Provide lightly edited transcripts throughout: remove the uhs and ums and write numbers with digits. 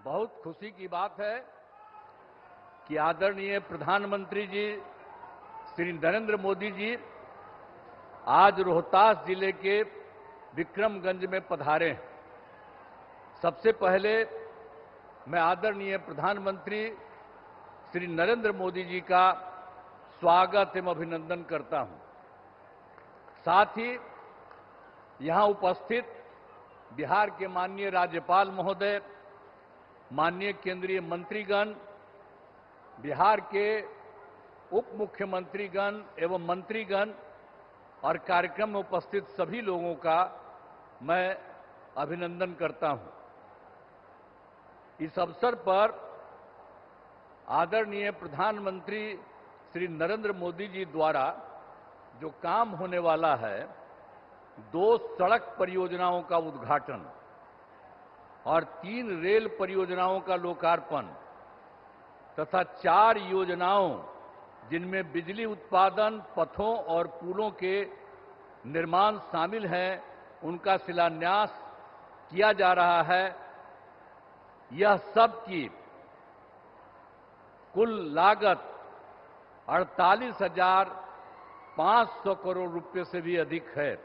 बहुत खुशी की बात है कि आदरणीय प्रधानमंत्री जी श्री नरेंद्र मोदी जी आज रोहतास जिले के विक्रमगंज में पधारे हैं। सबसे पहले मैं आदरणीय प्रधानमंत्री श्री नरेंद्र मोदी जी का स्वागत एवं अभिनंदन करता हूं। साथ ही यहां उपस्थित बिहार के माननीय राज्यपाल महोदय, माननीय केंद्रीय मंत्रीगण, बिहार के उप मुख्यमंत्रीगण एवं मंत्रीगण और कार्यक्रम में उपस्थित सभी लोगों का मैं अभिनंदन करता हूं। इस अवसर पर आदरणीय प्रधानमंत्री श्री नरेंद्र मोदी जी द्वारा जो काम होने वाला है, 2 सड़क परियोजनाओं का उद्घाटन और 3 रेल परियोजनाओं का लोकार्पण तथा 4 योजनाओं जिनमें बिजली उत्पादन, पथों और पुलों के निर्माण शामिल हैं, उनका शिलान्यास किया जा रहा है। यह सब की कुल लागत 48,500 करोड़ रुपए से भी अधिक है।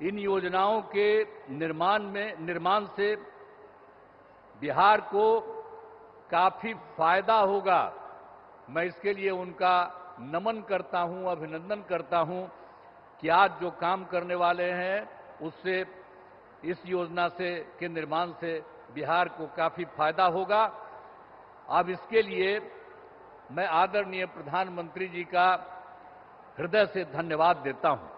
इन योजनाओं के निर्माण से बिहार को काफी फायदा होगा। मैं इसके लिए उनका नमन करता हूं, अभिनंदन करता हूं कि आज जो काम करने वाले हैं उससे, इस योजना से के निर्माण से बिहार को काफी फायदा होगा। अब इसके लिए मैं आदरणीय प्रधानमंत्री जी का हृदय से धन्यवाद देता हूं।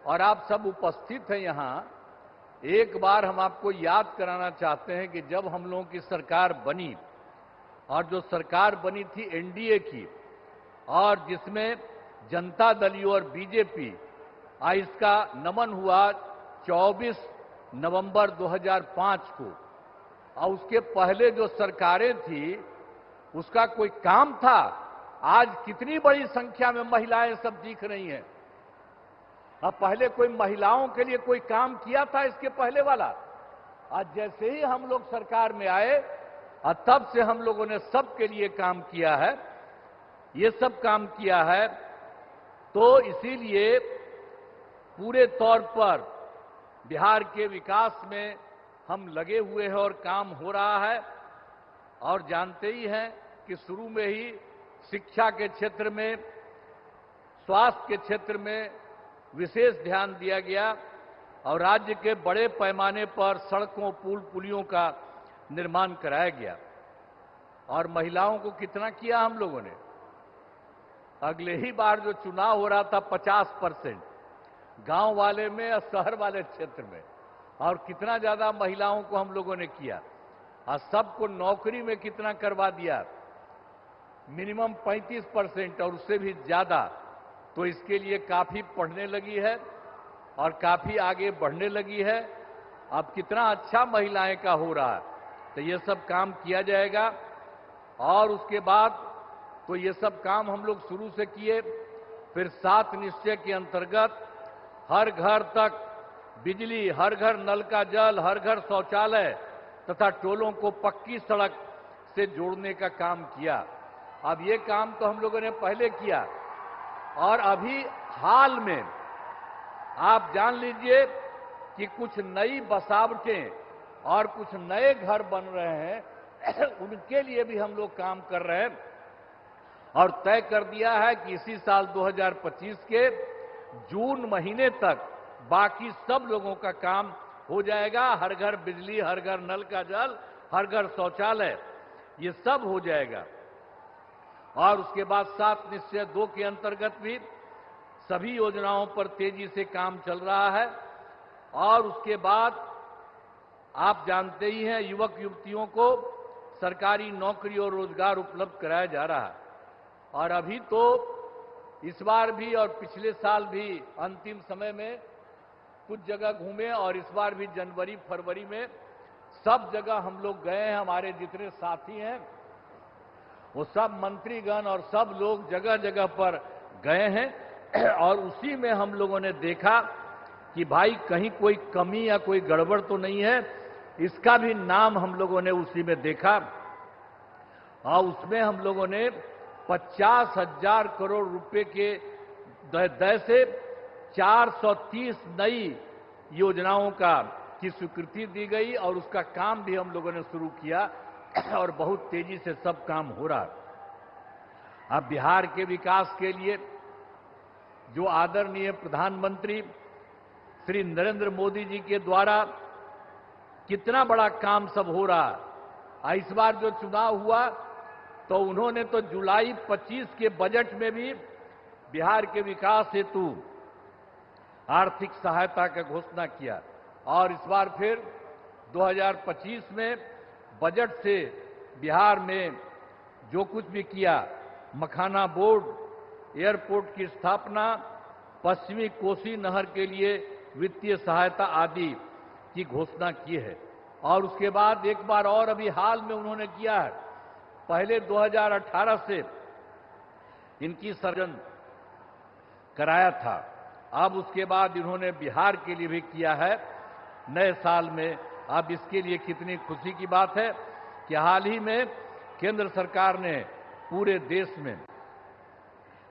और आप सब उपस्थित हैं यहां, एक बार हम आपको याद कराना चाहते हैं कि जब हम लोगों की सरकार बनी और जो सरकार बनी थी एनडीए की, और जिसमें जनता दल यू और बीजेपी, इसका नमन हुआ 24 नवंबर 2005 को, और उसके पहले जो सरकारें थी उसका कोई काम था? आज कितनी बड़ी संख्या में महिलाएं सब दिख रही हैं। अब पहले कोई महिलाओं के लिए कोई काम किया था इसके पहले वाला? आज जैसे ही हम लोग सरकार में आए और तब से हम लोगों ने सबके लिए काम किया है, ये सब काम किया है। तो इसीलिए पूरे तौर पर बिहार के विकास में हम लगे हुए हैं और काम हो रहा है। और जानते ही हैं कि शुरू में ही शिक्षा के क्षेत्र में, स्वास्थ्य के क्षेत्र में विशेष ध्यान दिया गया और राज्य के बड़े पैमाने पर सड़कों, पुल, पुलियों का निर्माण कराया गया। और महिलाओं को कितना किया हम लोगों ने? अगले ही बार जो चुनाव हो रहा था 50% गांव वाले में और शहर वाले क्षेत्र में, और कितना ज्यादा महिलाओं को हम लोगों ने किया और सबको नौकरी में कितना करवा दिया, मिनिमम 35% और उससे भी ज्यादा। तो इसके लिए काफी पढ़ने लगी है और काफी आगे बढ़ने लगी है। अब कितना अच्छा महिलाएं का हो रहा है। तो ये सब काम किया जाएगा। और उसके बाद तो ये सब काम हम लोग शुरू से किए। फिर 7 निश्चय के अंतर्गत हर घर तक बिजली, हर घर नल का जल, हर घर शौचालय तथा टोलों को पक्की सड़क से जोड़ने का काम किया। अब ये काम तो हम लोगों ने पहले किया, और अभी हाल में आप जान लीजिए कि कुछ नई बसावटें और कुछ नए घर बन रहे हैं, उनके लिए भी हम लोग काम कर रहे हैं। और तय कर दिया है कि इसी साल 2025 के जून महीने तक बाकी सब लोगों का काम हो जाएगा। हर घर बिजली, हर घर नल का जल, हर घर शौचालय, ये सब हो जाएगा। और उसके बाद 7 निश्चय 2 के अंतर्गत भी सभी योजनाओं पर तेजी से काम चल रहा है। और उसके बाद आप जानते ही हैं, युवक युवतियों को सरकारी नौकरी और रोजगार उपलब्ध कराया जा रहा है। और अभी तो इस बार भी और पिछले साल भी अंतिम समय में कुछ जगह घूमे, और इस बार भी जनवरी फरवरी में सब जगह हम लोग गए हैं। हमारे जितने साथी हैं वो सब मंत्रीगण और सब लोग जगह जगह पर गए हैं। और उसी में हम लोगों ने देखा कि भाई कहीं कोई कमी या कोई गड़बड़ तो नहीं है। इसका भी नाम हम लोगों ने उसी में देखा और उसमें हम लोगों ने 50,000 करोड़ रुपए के दय से 430 नई योजनाओं की स्वीकृति दी गई और उसका काम भी हम लोगों ने शुरू किया और बहुत तेजी से सब काम हो रहा है। अब बिहार के विकास के लिए जो आदरणीय प्रधानमंत्री श्री नरेंद्र मोदी जी के द्वारा कितना बड़ा काम सब हो रहा है। इस बार जो चुनाव हुआ तो उन्होंने तो जुलाई 25 के बजट में भी बिहार के विकास हेतु आर्थिक सहायता का घोषणा किया और इस बार फिर 2025 में बजट से बिहार में जो कुछ भी किया, मखाना बोर्ड, एयरपोर्ट की स्थापना, पश्चिमी कोसी नहर के लिए वित्तीय सहायता आदि की घोषणा की है। और उसके बाद एक बार और अभी हाल में उन्होंने किया है, पहले 2018 से इनकी सर्जन कराया था, अब उसके बाद इन्होंने बिहार के लिए भी किया है नए साल में। अब इसके लिए कितनी खुशी की बात है कि हाल ही में केंद्र सरकार ने पूरे देश में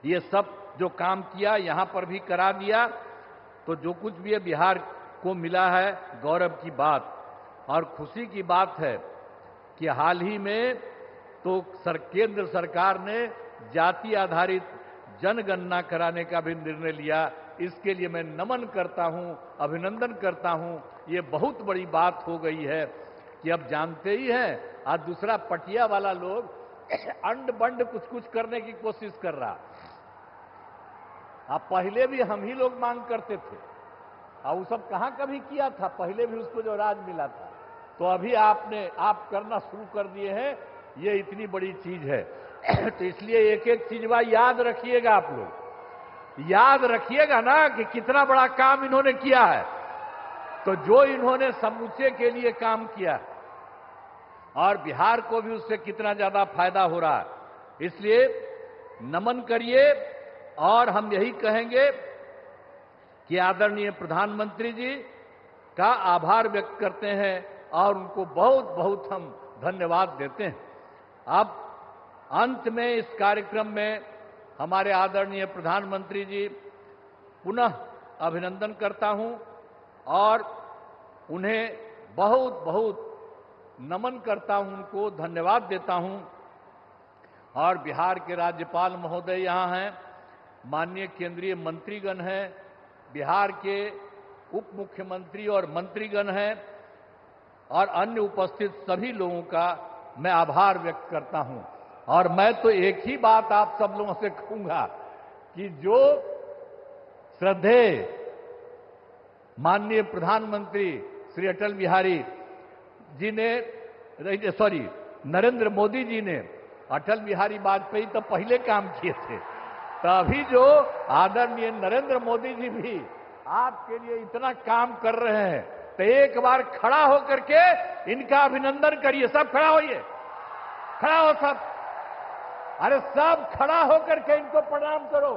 ये सब जो काम किया यहां पर भी करा दिया, तो जो कुछ भी है बिहार को मिला है गौरव की बात और खुशी की बात है कि हाल ही में तो केंद्र सरकार ने जाति आधारित जनगणना कराने का भी निर्णय लिया। इसके लिए मैं नमन करता हूं, अभिनंदन करता हूं। ये बहुत बड़ी बात हो गई है कि अब जानते ही हैं, आज दूसरा पटिया वाला लोग अंड बंड कुछ कुछ करने की कोशिश कर रहा। अब पहले भी हम ही लोग मांग करते थे और वो सब कहां कभी किया था, पहले भी उसको जो राज मिला था, तो अभी आप करना शुरू कर दिए हैं। ये इतनी बड़ी चीज है तो इसलिए एक एक चीज याद रखिएगा, आप लोग याद रखिएगा ना कि कितना बड़ा काम इन्होंने किया है। तो जो इन्होंने समूचे के लिए काम किया और बिहार को भी उससे कितना ज्यादा फायदा हो रहा है, इसलिए नमन करिए। और हम यही कहेंगे कि आदरणीय प्रधानमंत्री जी का आभार व्यक्त करते हैं और उनको बहुत बहुत हम धन्यवाद देते हैं। अब अंत में इस कार्यक्रम में हमारे आदरणीय प्रधानमंत्री जी पुनः अभिनंदन करता हूं और उन्हें बहुत बहुत नमन करता हूं, उनको धन्यवाद देता हूं। और बिहार के राज्यपाल महोदय यहां हैं, माननीय केंद्रीय मंत्रीगण हैं, बिहार के उप मुख्यमंत्री और मंत्रीगण हैं और अन्य उपस्थित सभी लोगों का मैं आभार व्यक्त करता हूं। और मैं तो एक ही बात आप सब लोगों से कहूंगा कि जो श्रद्धेय माननीय प्रधानमंत्री श्री अटल बिहारी जी ने नरेंद्र मोदी जी ने अटल बिहारी वाजपेयी तो पहले काम किए थे, तो अभी जो आदरणीय नरेंद्र मोदी जी भी आपके लिए इतना काम कर रहे हैं, तो एक बार खड़ा होकर के इनका अभिनंदन करिए। सब खड़ा होइए, खड़ा हो सब, अरे सब खड़ा होकर के इनको प्रणाम करो।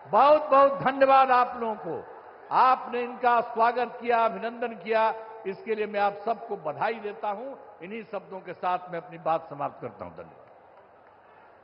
बहुत बहुत धन्यवाद आप लोगों को, आपने इनका स्वागत किया, अभिनंदन किया, इसके लिए मैं आप सबको बधाई देता हूं। इन्हीं शब्दों के साथ मैं अपनी बात समाप्त करता हूं। धन्यवाद।